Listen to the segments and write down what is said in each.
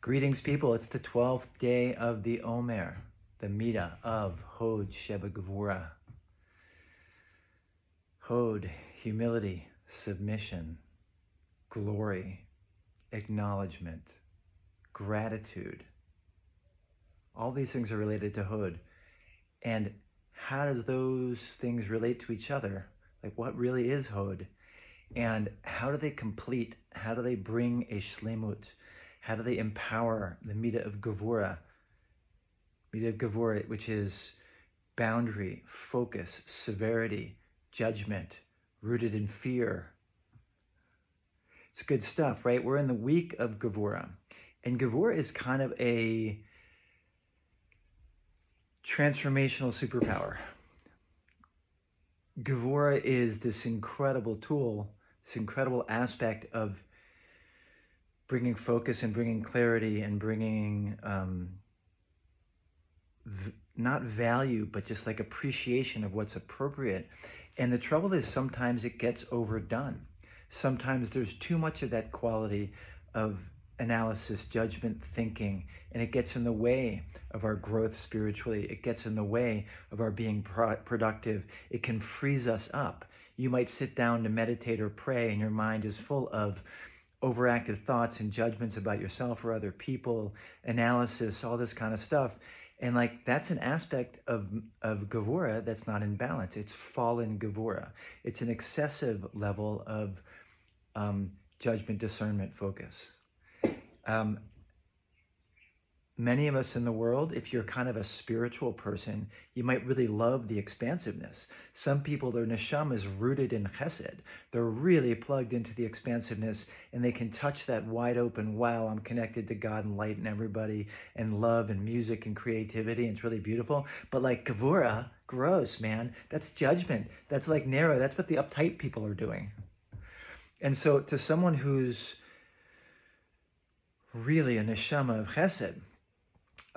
Greetings, people. It's the 12th day of the HaOmer, the Midah of Hod Sheba Gevurah. Hod, humility, submission, glory, acknowledgement, gratitude. All these things are related to Hod. And how does those things relate to each other? Like, what really is Hod? And how do they complete? How do they bring a shlemut? How do they empower the Midah of gevurah? Midah of gevurah, which is boundary, focus, severity, judgment, rooted in fear. It's good stuff, right? We're in the week of gevurah. And gevurah is kind of a transformational superpower. Gevurah is this incredible tool, this incredible aspect of bringing focus and bringing clarity and bringing not value, but just like appreciation of what's appropriate. And the trouble is sometimes it gets overdone. Sometimes there's too much of that quality of analysis, judgment, thinking, and it gets in the way of our growth spiritually. It gets in the way of our being productive. It can freeze us up. You might sit down to meditate or pray and your mind is full of overactive thoughts and judgments about yourself or other people, analysis, all this kind of stuff. And like, that's an aspect of gevurah that's not in balance. It's fallen gevurah. It's an excessive level of judgment, discernment, focus. Many of us in the world, if you're kind of a spiritual person, you might really love the expansiveness. Some people, their neshama is rooted in chesed. They're really plugged into the expansiveness and they can touch that wide open, wow, I'm connected to God and light and everybody and love and music and creativity. And it's really beautiful. But like gevurah, gross, man. That's judgment. That's like narrow. That's what the uptight people are doing. And so to someone who's really a neshama of chesed,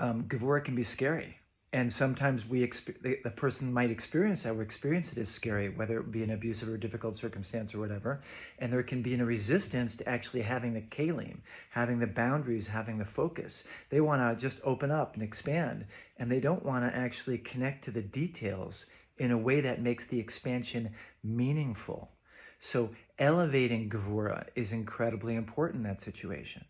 gevurah can be scary. And sometimes the person might experience that or experience it as scary, whether it be an abusive or difficult circumstance or whatever. And there can be a resistance to actually having the kalim, having the boundaries, having the focus. They want to just open up and expand. And they don't want to actually connect to the details in a way that makes the expansion meaningful. So elevating gevurah is incredibly important in that situation.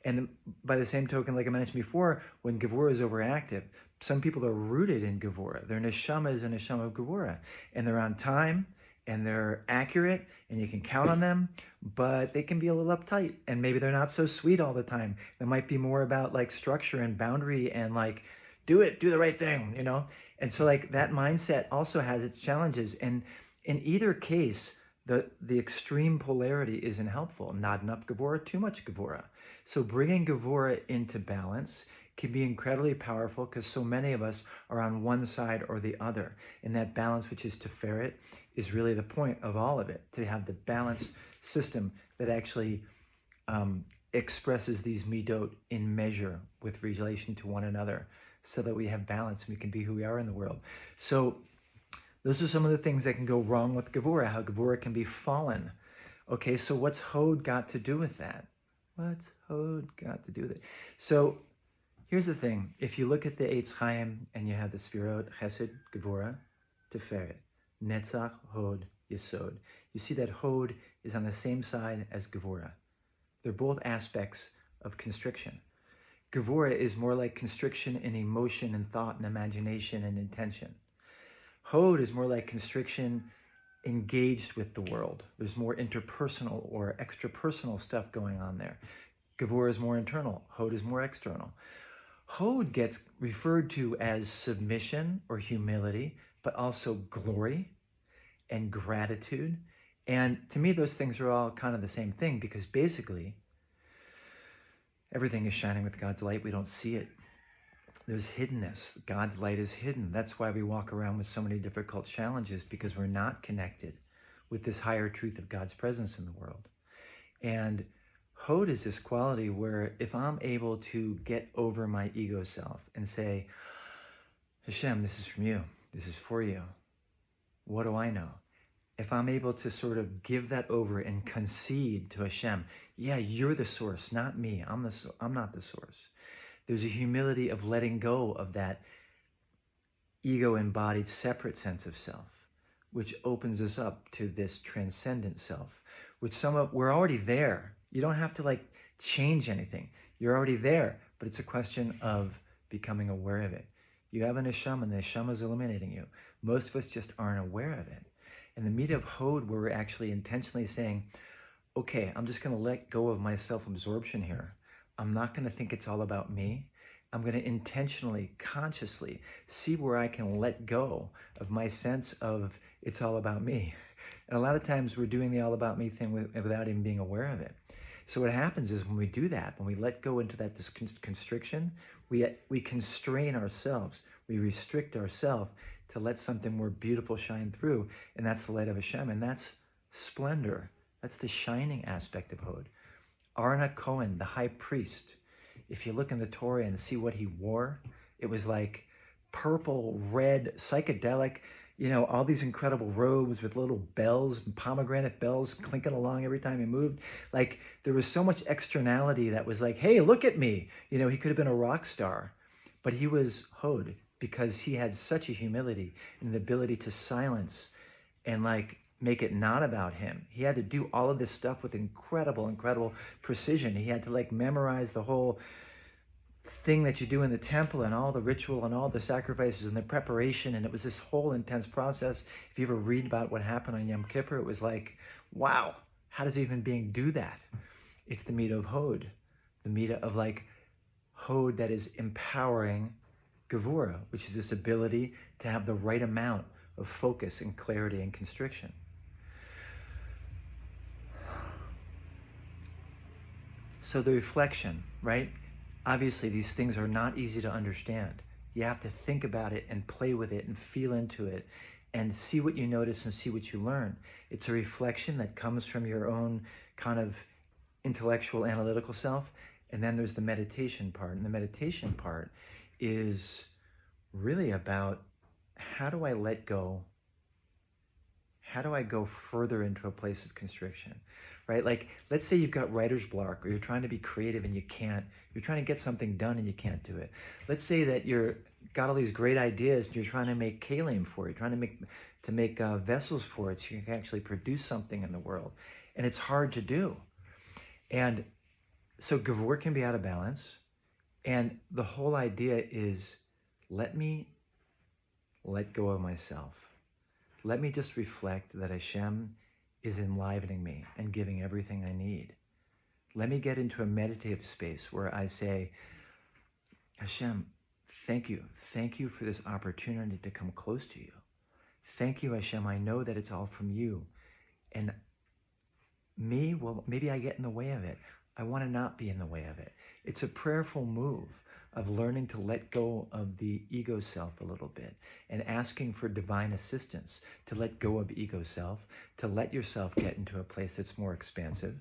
And by the same token, like I mentioned before, when gevurah is overactive, some people are rooted in gevurah. Their neshama is a neshama of gevurah. And they're on time, and they're accurate, and you can count on them, but they can be a little uptight, and maybe they're not so sweet all the time. It might be more about like structure and boundary and like, do the right thing, you know? And so like that mindset also has its challenges. And in either case, the extreme polarity isn't helpful. Not enough gevurah, too much gevurah. So bringing gevurah into balance can be incredibly powerful because so many of us are on one side or the other. And that balance, which is Sefirat, is really the point of all of it, to have the balanced system that actually expresses these midot in measure with relation to one another so that we have balance and we can be who we are in the world. So those are some of the things that can go wrong with gevurah, how gevurah can be fallen. Okay, so what's Hod got to do with that? What's Hod got to do with it? So here's the thing. If you look at the Eitz Chaim and you have the Sefirat, Chesed, Gevurah, Tiferet, Netzach, Hod, Yesod, you see that Hod is on the same side as gevurah. They're both aspects of constriction. Gevurah is more like constriction in emotion and thought and imagination and intention. Hod is more like constriction engaged with the world. There's more interpersonal or extrapersonal stuff going on there. Gevurah is more internal. Hod is more external. Hod gets referred to as submission or humility, but also glory and gratitude. And to me, those things are all kind of the same thing because basically everything is shining with God's light. We don't see it. There's hiddenness. God's light is hidden. That's why we walk around with so many difficult challenges, because we're not connected with this higher truth of God's presence in the world. And Hod is this quality where if I'm able to get over my ego self and say, Hashem, this is from you. This is for you. What do I know? if I'm able to sort of give that over and concede to Hashem, yeah, you're the source, not me. I'm not the source. There's a humility of letting go of that ego-embodied separate sense of self, which opens us up to this transcendent self, which we're already there. You don't have to like change anything. You're already there, but it's a question of becoming aware of it. You have an neshama, and the neshama is illuminating you. Most of us just aren't aware of it. And the meat of Hod, where we're actually intentionally saying, okay, I'm just going to let go of my self-absorption here. I'm not going to think it's all about me. I'm going to intentionally, consciously see where I can let go of my sense of it's all about me. And a lot of times we're doing the all about me thing without even being aware of it. So what happens is when we do that, when we let go into that constriction, we constrain ourselves, we restrict ourselves to let something more beautiful shine through, and that's the light of Hashem, and that's splendor. That's the shining aspect of Hod. Aaron HaKohen, the high priest, if you look in the Torah and see what he wore, it was like purple, red, psychedelic, all these incredible robes with little bells, pomegranate bells clinking along every time he moved. Like there was so much externality that was like, hey, look at me. He could have been a rock star, but he was Hod because he had such a humility and the ability to silence and like make it not about him. He had to do all of this stuff with incredible precision. He had to like memorize the whole thing that you do in the temple and all the ritual and all the sacrifices and the preparation, and it was this whole intense process. If you ever read about what happened on Yom Kippur, it was like, wow, how does a human being do that? It's the Midah of Hod, the Midah of like Hod that is empowering gevurah, which is this ability to have the right amount of focus and clarity and constriction. So the reflection, right? Obviously, these things are not easy to understand. You have to think about it and play with it and feel into it and see what you notice and see what you learn. It's a reflection that comes from your own kind of intellectual, analytical self. And then there's the meditation part. And the meditation part is really about how do I let go? How do I go further into a place of constriction? Right? Like, let's say you've got writer's block or you're trying to be creative and you can't. You're trying to get something done and you can't do it. Let's say that you're got all these great ideas and you're trying to make kalim for it. You're trying to make vessels for it so you can actually produce something in the world. And it's hard to do. And so gevurah can be out of balance. And the whole idea is let me let go of myself. Let me just reflect that Hashem is enlivening me and giving everything I need. Let me get into a meditative space where I say, Hashem, thank you. Thank you for this opportunity to come close to you. Thank you, Hashem. I know that it's all from you. And me, well, maybe I get in the way of it. I want to not be in the way of it. It's a prayerful move of learning to let go of the ego self a little bit and asking for divine assistance to let go of ego self, to let yourself get into a place that's more expansive,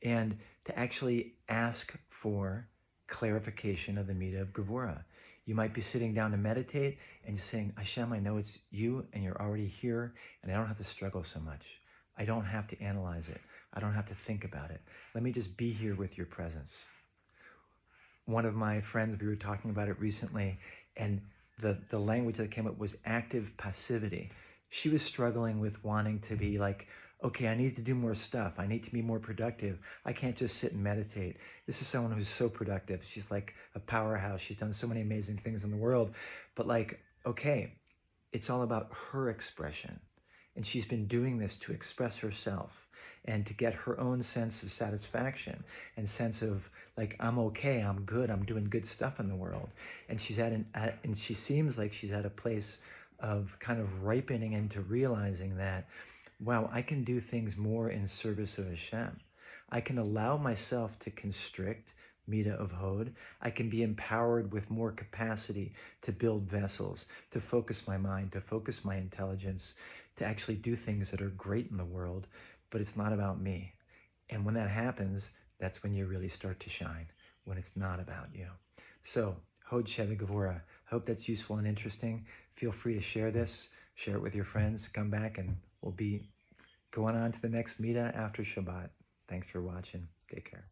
and to actually ask for clarification of the Midah of gevurah. You might be sitting down to meditate and you're saying, Hashem, I know it's you and you're already here and I don't have to struggle so much. I don't have to analyze it. I don't have to think about it. Let me just be here with your presence. One of my friends, we were talking about it recently, and the language that came up was active passivity. She was struggling with wanting to be like, okay, I need to do more stuff. I need to be more productive. I can't just sit and meditate. This is someone who's so productive. She's like a powerhouse. She's done so many amazing things in the world. But like, okay, it's all about her expression. And she's been doing this to express herself and to get her own sense of satisfaction and sense of like, I'm okay, I'm good, I'm doing good stuff in the world. And she's and she seems like she's at a place of kind of ripening into realizing that, wow, I can do things more in service of Hashem. I can allow myself to constrict, Midah of Hod. I can be empowered with more capacity to build vessels, to focus my mind, to focus my intelligence, to actually do things that are great in the world, but it's not about me. And when that happens, that's when you really start to shine, when it's not about you. So, Hod Sheva Gevurah. I hope that's useful and interesting. Feel free to share this, share it with your friends, come back and we'll be going on to the next Mita after Shabbat. Thanks for watching. Take care.